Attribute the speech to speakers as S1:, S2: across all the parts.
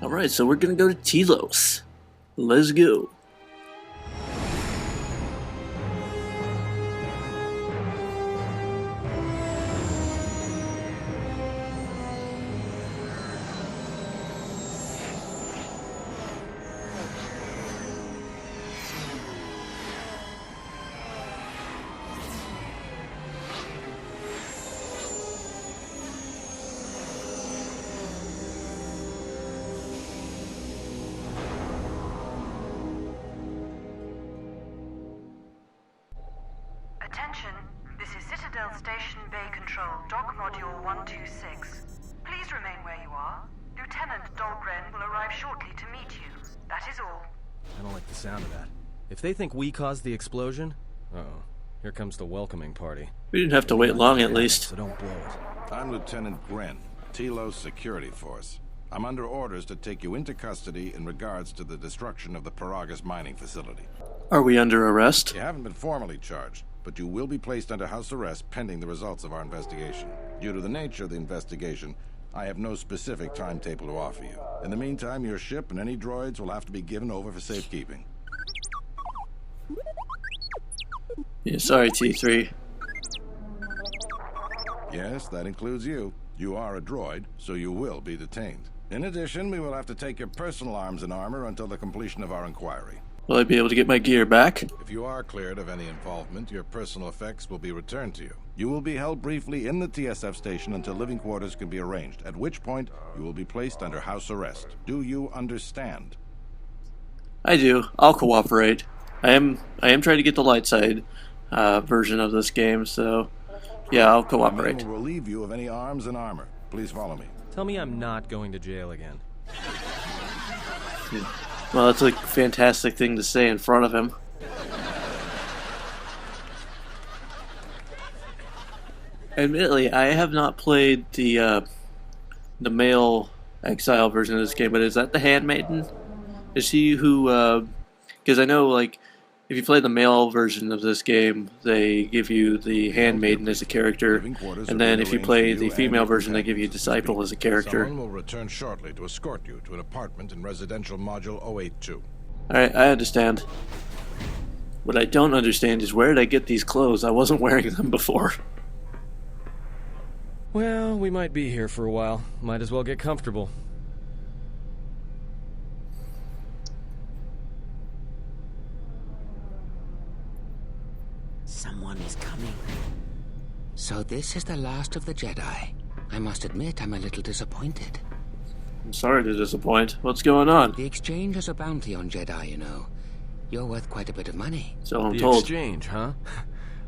S1: Alright, so we're gonna go to Telos. Let's go.
S2: Attention, this is Citadel Station Bay Control, Dock Module 126. Please remain where you are. Lieutenant Dahlgren will arrive shortly to meet you. That is all.
S3: I don't like the sound of that. If they think we caused the explosion, uh-oh, here comes the welcoming party.
S1: We didn't have to wait long, at least.
S3: So don't blow it.
S4: I'm Lieutenant Gren, Telos Security Force. I'm under orders to take you into custody in regards to the destruction of the Paragas mining facility.
S1: Are we under arrest?
S4: You haven't been formally charged, but you will be placed under house arrest pending the results of our investigation. Due to the nature of the investigation, I have no specific timetable to offer you. In the meantime, your ship and any droids will have to be given over for safekeeping.
S1: Yeah, sorry, T3.
S4: Yes, that includes you. You are a droid, so you will be detained. In addition, we will have to take your personal arms and armor until the completion of our inquiry.
S1: Will I be able to get my gear back?
S4: If you are cleared of any involvement, your personal effects will be returned to you. You will be held briefly in the TSF station until living quarters can be arranged, at which point you will be placed under house arrest. Do you understand?
S1: I do. I'll cooperate. I am trying to get the light side version of this game, so yeah, I'll cooperate.
S4: I will relieve you of any arms and armor. Please follow me.
S3: Tell me I'm not going to jail again.
S1: Well, that's a fantastic thing to say in front of him. Admittedly, I have not played the male exile version of this game, but is that the handmaiden? Is she who? Because I know, like, if you play the male version of this game, they give you the handmaiden as a character, and then if you play the female version, they give you disciple as a character.
S4: Someone will return shortly to escort you to an apartment in residential module 082.
S1: Alright, I understand. What I don't understand is where did I get these clothes? I wasn't wearing them before.
S3: Well, we might be here for a while. Might as well get comfortable.
S5: Someone is coming. So this is the last of the Jedi. I must admit I'm a little disappointed.
S1: I'm sorry to disappoint. What's going on?
S5: The exchange has a bounty on Jedi, you know. You're worth quite a bit of money.
S1: So I'm
S3: the
S1: told.
S3: Exchange, huh?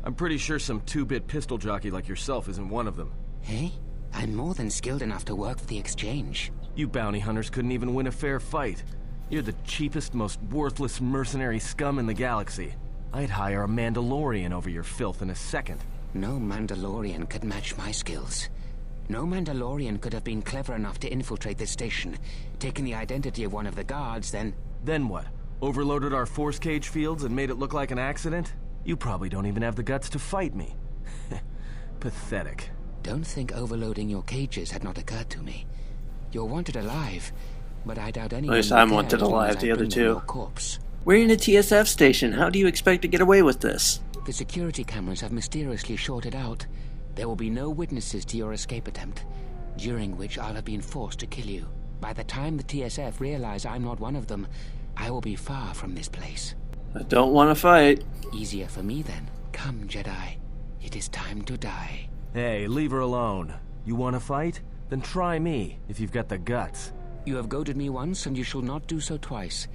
S3: I'm pretty sure some two-bit pistol jockey like yourself isn't one of them.
S5: Hey? I'm more than skilled enough to work for the exchange.
S3: You bounty hunters couldn't even win a fair fight. You're the cheapest, most worthless mercenary scum in the galaxy. I'd hire a Mandalorian over your filth in a second.
S5: No Mandalorian could match my skills. No Mandalorian could have been clever enough to infiltrate this station, taken the identity of one of the guards, then...
S3: Then what? Overloaded our force cage fields and made it look like an accident? You probably don't even have the guts to fight me. Pathetic.
S5: Don't think overloading your cages had not occurred to me. You're wanted alive, but I doubt anyone...
S1: At least I'm wanted alive, the other two. We're in a TSF station. How do you expect to get away with this?
S5: The security cameras have mysteriously shorted out. There will be no witnesses to your escape attempt, during which I'll have been forced to kill you. By the time the TSF realize I'm not one of them, I will be far from this place.
S1: I don't want to fight.
S5: Easier for me then. Come, Jedi. It is time to die.
S3: Hey, leave her alone. You want to fight? Then try me, if you've got the guts.
S5: You have goaded me once, and you shall not do so twice.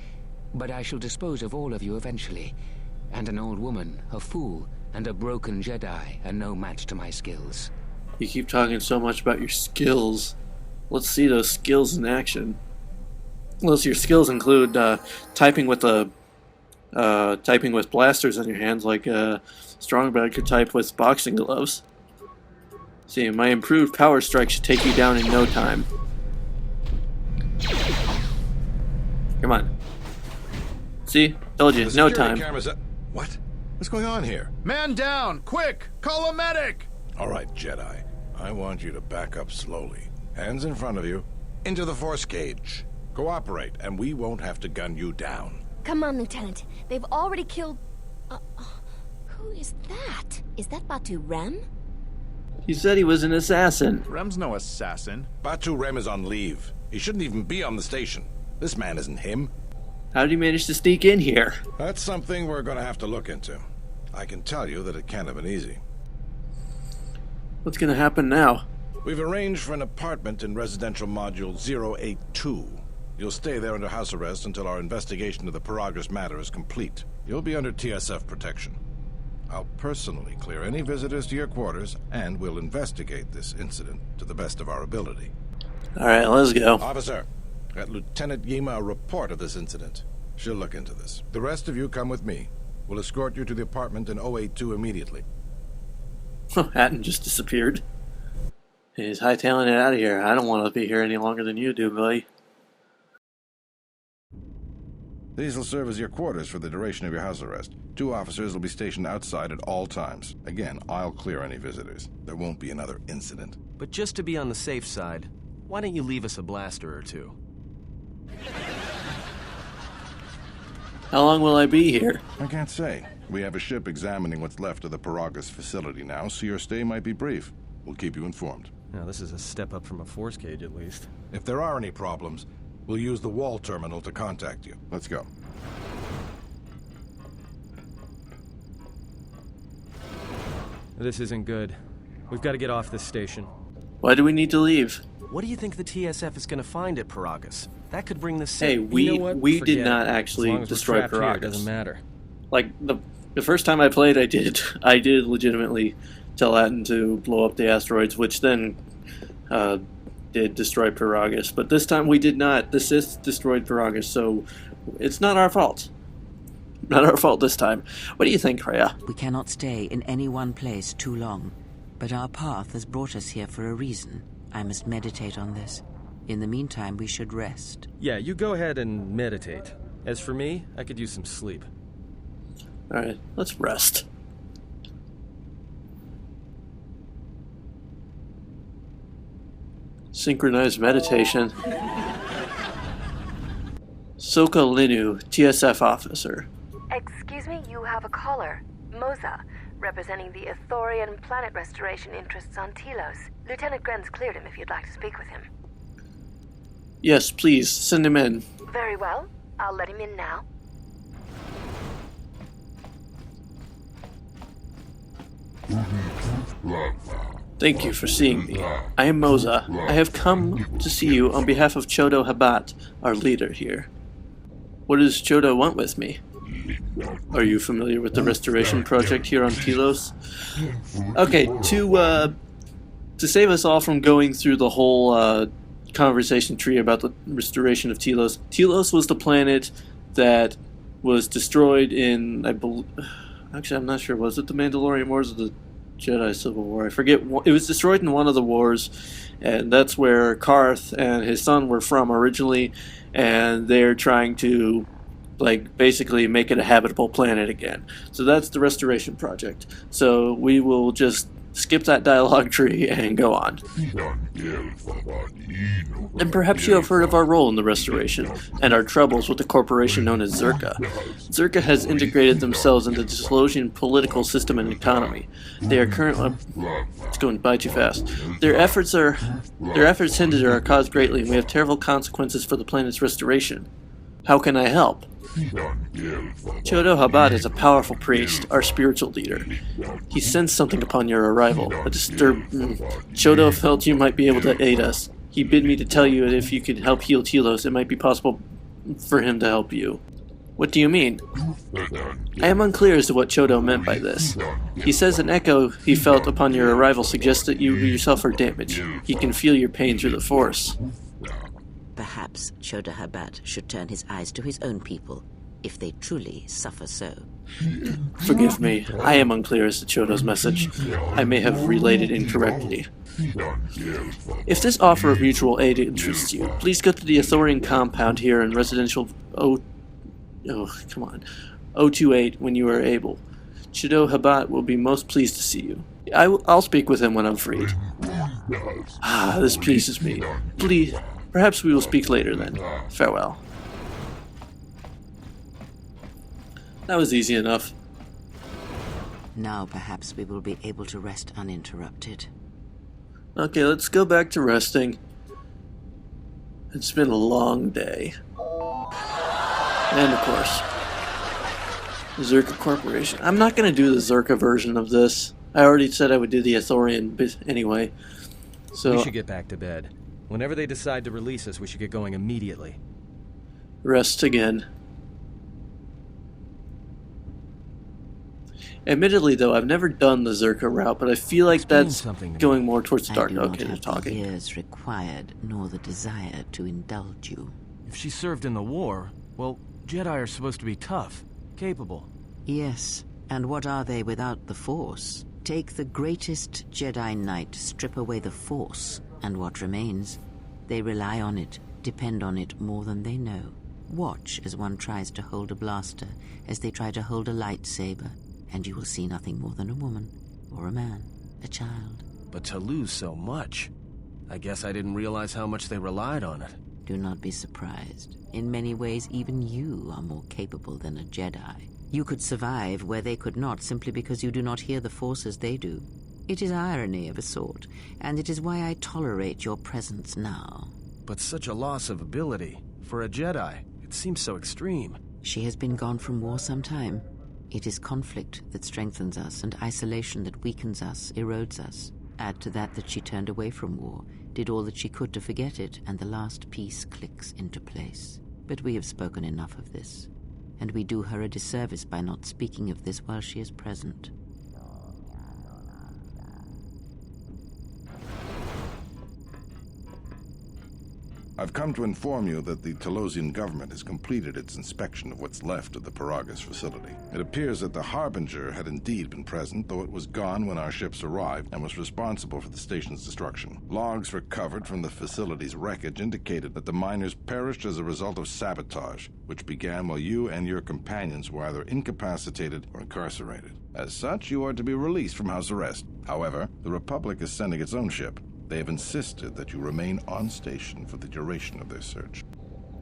S5: But I shall dispose of all of you eventually. And an old woman, a fool, and a broken Jedi are no match to my skills.
S1: You keep talking so much about your skills. Let's see those skills in action. Unless your skills include typing with blasters on your hands, like Strongback could type with boxing gloves. See, my improved power strike should take you down in no time. Come on. See? Told you, no time.
S4: What? What's going on here?
S6: Man down! Quick! Call a medic!
S4: All right, Jedi. I want you to back up slowly. Hands in front of you. Into the force cage. Cooperate, and we won't have to gun you down.
S7: Come on, Lieutenant. They've already killed... who is that? Is that Batu Rem?
S1: He said he was an assassin.
S6: Rem's no assassin.
S4: Batu Rem is on leave. He shouldn't even be on the station. This man isn't him.
S1: How did he manage to sneak in here?
S4: That's something we're going to have to look into. I can tell you that it can't have been easy.
S1: What's gonna happen now?
S4: We've arranged for an apartment in residential module 082. You'll stay there under house arrest until our investigation of the Paragus matter is complete. You'll be under TSF protection. I'll personally clear any visitors to your quarters, and we'll investigate this incident to the best of our ability.
S1: Alright, let's go.
S4: Officer, get Lieutenant Yima a report of this incident. She'll look into this. The rest of you come with me. We'll escort you to the apartment in 082 immediately.
S1: Hatton just disappeared. He's hightailing it out of here. I don't want to be here any longer than you do, buddy.
S4: These will serve as your quarters for the duration of your house arrest. 2 officers will be stationed outside at all times. Again, I'll clear any visitors. There won't be another incident.
S3: But just to be on the safe side, why don't you leave us a blaster or two?
S1: How long will I be here?
S4: I can't say. We have a ship examining what's left of the Paragus facility now, so your stay might be brief. We'll keep you informed.
S3: Now, this is a step up from a force cage, at least.
S4: If there are any problems, we'll use the wall terminal to contact you. Let's go.
S3: This isn't good. We've got to get off this station.
S1: Why do we need to leave?
S3: What do you think the TSF is going to find at Paragus? That could bring the
S1: Hey,
S3: You
S1: we
S3: know what?
S1: did
S3: Forget
S1: not
S3: it.
S1: actually
S3: As long as we're
S1: destroy
S3: trapped here,
S1: Paragus.
S3: it doesn't matter.
S1: Like, the first time I played, I did legitimately tell Hatton to blow up the asteroids, which then did destroy Paragus. But this time we did not. The Sith destroyed Paragus, so it's not our fault. Not our fault this time. What do you think, Rhea?
S8: We cannot stay in any one place too long. But our path has brought us here for a reason. I must meditate on this. In the meantime, we should rest.
S3: Yeah, you go ahead and meditate. As for me, I could use some sleep.
S1: Alright, let's rest. Synchronized meditation. Soka Linu, TSF officer.
S7: Excuse me, you have a caller. Moza, representing the Ithorian planet restoration interests on Telos. Lieutenant Grenz cleared him if you'd like to speak with him.
S1: Yes, please, send him in.
S7: Very well. I'll let him in now.
S1: Thank you for seeing me. I am Moza. I have come to see you on behalf of Chodo Habat, our leader here. What does Chodo want with me? Are you familiar with the restoration project here on Telos? Okay, to save us all from going through the whole conversation tree about the restoration of Telos. Telos was the planet that was destroyed in, I believe, actually I'm not sure, was it the Mandalorian Wars or the Jedi Civil War? I forget. It was destroyed in one of the wars, and that's where Karth and his son were from originally, and they're trying to, like, basically make it a habitable planet again. So that's the restoration project. So we will just skip that dialogue tree and go on. And perhaps you have heard of our role in the restoration, and our troubles with the corporation known as Zerka. Zerka has integrated themselves into the Teslosian political system and economy. They are currently... It's going by too fast. Their efforts hindered our cause greatly, and we have terrible consequences for the planet's restoration. How can I help? Chodo Habat is a powerful priest, our spiritual leader. He sensed something upon your arrival, a disturbed... Chodo felt you might be able to aid us. He bid me to tell you that if you could help heal Telos, it might be possible for him to help you. What do you mean? I am unclear as to what Chodo meant by this. He says an echo he felt upon your arrival suggests that you yourself are damaged. He can feel your pain through the Force.
S8: Perhaps Chodo Habat should turn his eyes to his own people, if they truly suffer so.
S1: Forgive me, I am unclear as to Chodo's message. I may have relayed it incorrectly. If this offer of mutual aid interests you, please go to the Ithorian compound here in residential 028 when you are able. Chodo Habat will be most pleased to see you. I'll speak with him when I'm freed. This pleases me. Perhaps we will speak later then. Farewell. That was easy enough.
S8: Now perhaps we will be able to rest uninterrupted.
S1: Okay, let's go back to resting. It's been a long day. And of course, the Zerka Corporation. I'm not going to do the Zerka version of this. I already said I would do the Ithorian bit anyway. So
S3: we should get back to bed. Whenever they decide to release us, we should get going immediately.
S1: Rest again. Admittedly, though, I've never done the Zerka route, but I feel like that's going more towards the dark. Okay, they're talking.
S8: I do not have the years required, nor the desire to indulge you.
S3: If she served in the war, well, Jedi are supposed to be tough, capable.
S8: Yes, and what are they without the Force? Take the greatest Jedi Knight, strip away the Force, and what remains? They rely on it, depend on it more than they know. Watch as one tries to hold a blaster, as they try to hold a lightsaber, and you will see nothing more than a woman, or a man, a child.
S3: But to lose so much, I guess I didn't realize how much they relied on it.
S8: Do not be surprised. In many ways, even you are more capable than a Jedi. You could survive where they could not simply because you do not hear the Force as they do. It is irony of a sort, and it is why I tolerate your presence now.
S3: But such a loss of ability, for a Jedi, it seems so extreme.
S8: She has been gone from war some time. It is conflict that strengthens us, and isolation that weakens us, erodes us. Add to that she turned away from war, did all that she could to forget it, and the last piece clicks into place. But we have spoken enough of this, and we do her a disservice by not speaking of this while she is present.
S4: I've come to inform you that the Talosian government has completed its inspection of what's left of the Paragus facility. It appears that the Harbinger had indeed been present, though it was gone when our ships arrived and was responsible for the station's destruction. Logs recovered from the facility's wreckage indicated that the miners perished as a result of sabotage, which began while you and your companions were either incapacitated or incarcerated. As such, you are to be released from house arrest. However, the Republic is sending its own ship. They have insisted that you remain on station for the duration of their search.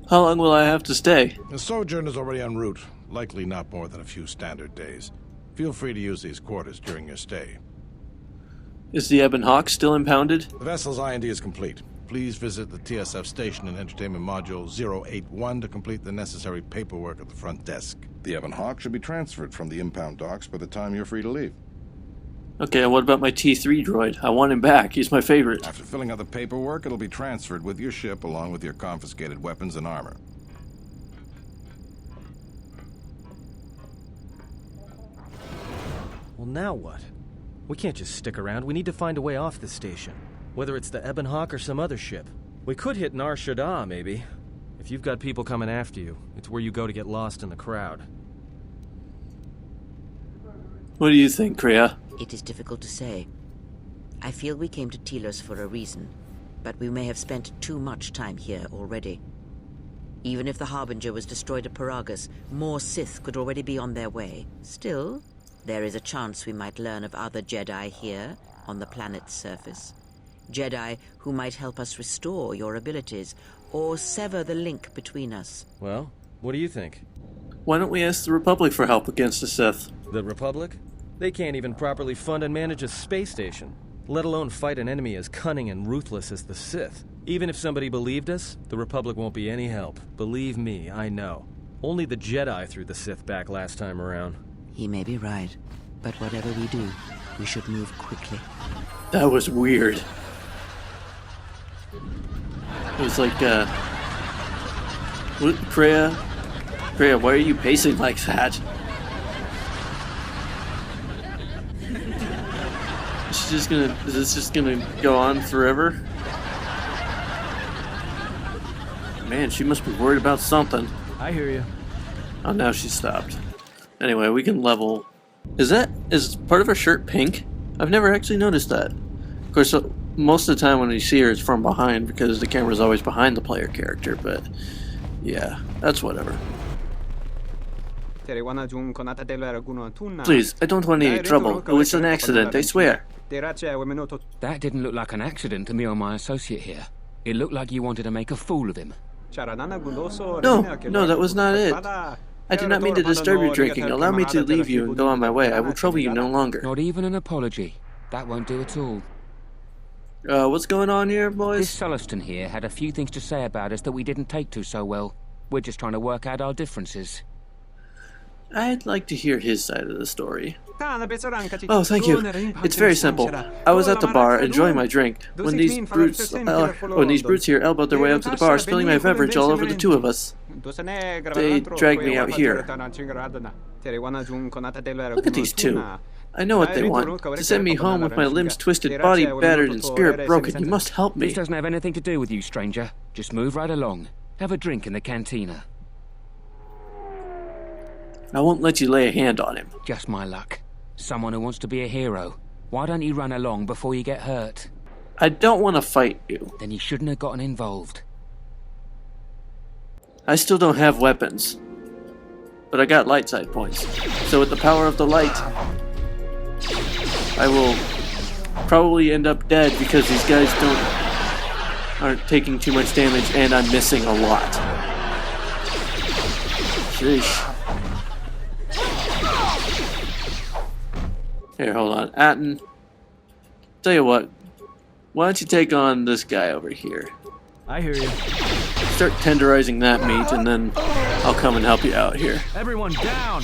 S1: How long will I have to stay?
S6: The sojourn is already en route, likely not more than a few standard days. Feel free to use these quarters during your stay.
S1: Is the Ebon Hawk still impounded?
S6: The vessel's IND is complete. Please visit the TSF station and entertainment module 081 to complete the necessary paperwork at the front desk.
S4: The Ebon Hawk should be transferred from the impound docks by the time you're free to leave.
S1: Okay, and what about my T3 droid? I want him back. He's my favorite.
S4: After filling out the paperwork, it'll be transferred with your ship along with your confiscated weapons and armor.
S3: Well, now what? We can't just stick around. We need to find a way off this station. Whether it's the Ebon Hawk or some other ship. We could hit Nar Shaddaa, maybe. If you've got people coming after you, it's where you go to get lost in the crowd.
S1: What do you think, Kreia?
S8: It is difficult to say. I feel we came to Telos for a reason, but we may have spent too much time here already. Even if the Harbinger was destroyed at Paragus, more Sith could already be on their way. Still, there is a chance we might learn of other Jedi here, on the planet's surface. Jedi who might help us restore your abilities, or sever the link between us.
S3: Well, what do you think?
S1: Why don't we ask the Republic for help against the Sith?
S3: The Republic? They can't even properly fund and manage a space station, let alone fight an enemy as cunning and ruthless as the Sith. Even if somebody believed us, the Republic won't be any help. Believe me, I know. Only the Jedi threw the Sith back last time around.
S8: He may be right, but whatever we do, we should move quickly.
S1: That was weird. It was like, what, Kreia, why are you pacing like that? Is this just gonna go on forever? Man, she must be worried about something.
S3: I hear you.
S1: Oh, now she stopped. Anyway, we can level. Is part of her shirt pink? I've never actually noticed that. Of course, most of the time when you see her, it's from behind because the camera's always behind the player character, but yeah, that's whatever. Please, I don't want any trouble. It was an accident, I swear.
S5: That didn't look like an accident to me or my associate here. It looked like you wanted to make a fool of him.
S1: No, that was not it. I did not mean to disturb your drinking. Allow me to leave you and go on my way. I will trouble you no longer.
S5: Not even an apology. That won't do at all.
S1: What's going on here, boys?
S5: This Sulluston here had a few things to say about us that we didn't take to so well. We're just trying to work out our differences.
S1: I'd like to hear his side of the story. Oh, thank you. It's very simple. I was at the bar, enjoying my drink, when these brutes here elbowed their way up to the bar, spilling my beverage all over the two of us. They dragged me out here. Look at these two. I know what they want. To send me home with my limbs twisted, body battered, and spirit broken. You must help me.
S5: This doesn't have anything to do with you, stranger. Just move right along. Have a drink in the cantina.
S1: I won't let you lay a hand on him.
S5: Just my luck. Someone who wants to be a hero. Why don't you run along before you get hurt?
S1: I don't want to fight you.
S5: Then you shouldn't have gotten involved.
S1: I still don't have weapons. But I got light side points. So with the power of the light, I will probably end up dead because these guys aren't taking too much damage and I'm missing a lot. Sheesh. Here, hold on. Atten, tell you what, why don't you take on this guy over here?
S3: I hear you.
S1: Start tenderizing that meat and then I'll come and help you out here.
S3: Everyone down!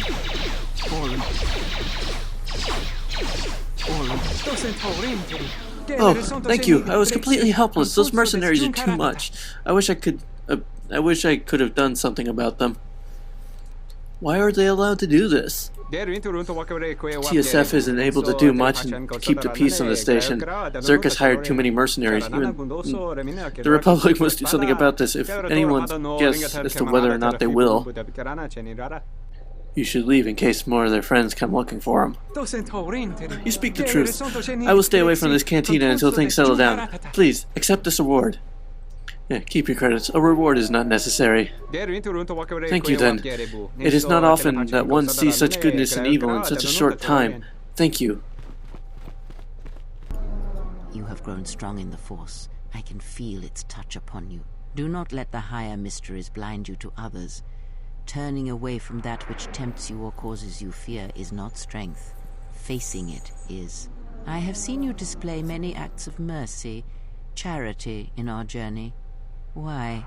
S1: Oh, thank you. I was completely helpless. Those mercenaries are too much. I wish I could have done something about them. Why are they allowed to do this? TSF isn't able to do much and keep the peace on the station. Zerk hired too many mercenaries. The Republic must do something about this if anyone's guess as to whether or not they will. You should leave in case more of their friends come looking for them. You speak the truth. I will stay away from this cantina until things settle down. Please, accept this award. Yeah, keep your credits. A reward is not necessary. Thank you, then. It is not often that one sees such goodness and evil in such a short time. Thank you.
S8: You have grown strong in the Force. I can feel its touch upon you. Do not let the higher mysteries blind you to others. Turning away from that which tempts you or causes you fear is not strength. Facing it is. I have seen you display many acts of mercy, charity in our journey. Why?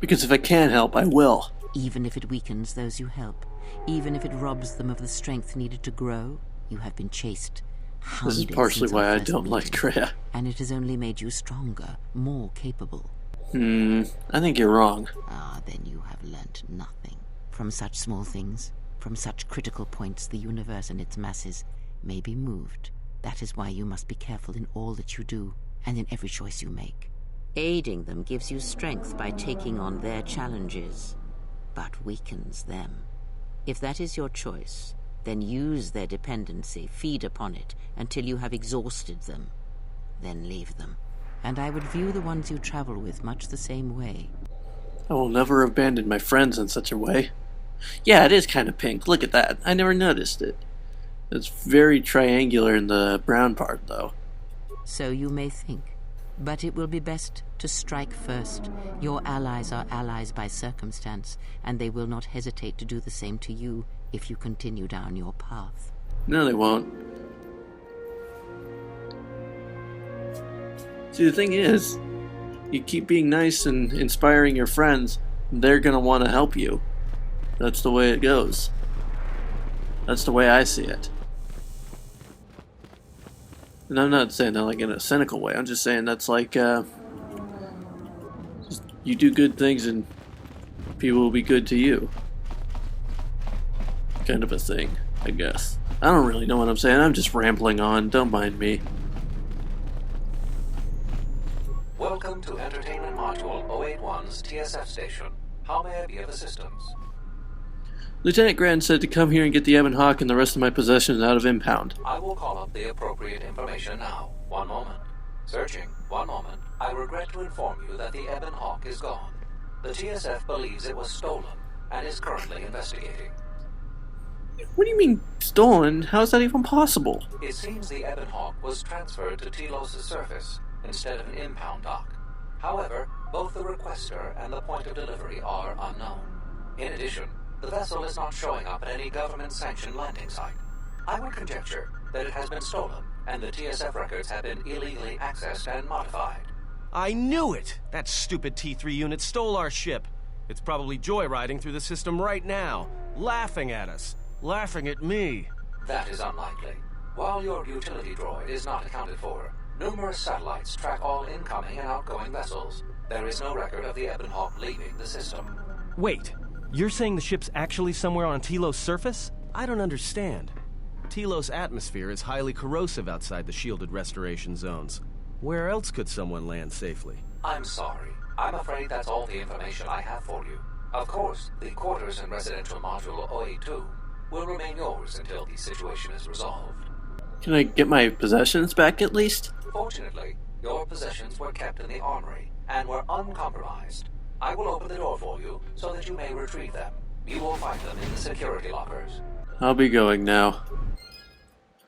S1: Because if I can help, I will.
S8: Even if it weakens those you help, even if it robs them of the strength needed to grow, you have been chased,
S1: This is partially why I don't like Kreia.
S8: And it has only made you stronger, more capable.
S1: I think you're wrong.
S8: Ah, then you have learnt nothing. From such small things, from such critical points, the universe and its masses may be moved. That is why you must be careful in all that you do, and in every choice you make. Aiding them gives you strength by taking on their challenges, but weakens them. If that is your choice, then use their dependency, feed upon it, until you have exhausted them. Then leave them. And I would view the ones you travel with much the same way.
S1: I will never abandon my friends in such a way. Yeah, it is kind of pink. Look at that. I never noticed it. It's very triangular in the brown part, though.
S8: So you may think. But it will be best to strike first. Your allies are allies by circumstance, and they will not hesitate to do the same to you if you continue down your path.
S1: No, they won't. See, the thing is, you keep being nice and inspiring your friends, they're gonna want to help you. That's the way it goes. That's the way I see it. And I'm not saying that like in a cynical way. I'm just saying that's like, you do good things and people will be good to you. Kind of a thing, I guess. I don't really know what I'm saying. I'm just rambling on. Don't mind me.
S9: Welcome to Entertainment Module 081's TSF station. How may I be of assistance?
S1: Lieutenant Grant said to come here and get the Ebon Hawk and the rest of my possessions out of impound.
S9: I will call up the appropriate information now. One moment. Searching. One moment. I regret to inform you that the Ebon Hawk is gone. The TSF believes it was stolen and is currently investigating.
S1: What do you mean, stolen? How is that even possible?
S9: It seems the Ebon Hawk was transferred to Telos' surface instead of an impound dock. However, both the requester and the point of delivery are unknown. In addition, the vessel is not showing up at any government-sanctioned landing site. I would conjecture that it has been stolen, and the TSF records have been illegally accessed and modified.
S3: I knew it! That stupid T3 unit stole our ship. It's probably joyriding through the system right now, laughing at us. Laughing at me.
S9: That is unlikely. While your utility droid is not accounted for, numerous satellites track all incoming and outgoing vessels. There is no record of the Ebon Hawk leaving the system.
S3: Wait, you're saying the ship's actually somewhere on Telos' surface? I don't understand. Telos' atmosphere is highly corrosive outside the shielded restoration zones. Where else could someone land safely?
S9: I'm sorry. I'm afraid that's all the information I have for you. Of course, the quarters and residential module OA2 will remain yours until the situation is resolved.
S1: Can I get my possessions back at least?
S9: Fortunately, your possessions were kept in the armory and were uncompromised. I will open the door for you so that you may retrieve them. You will find them in the security lockers.
S1: I'll be going now.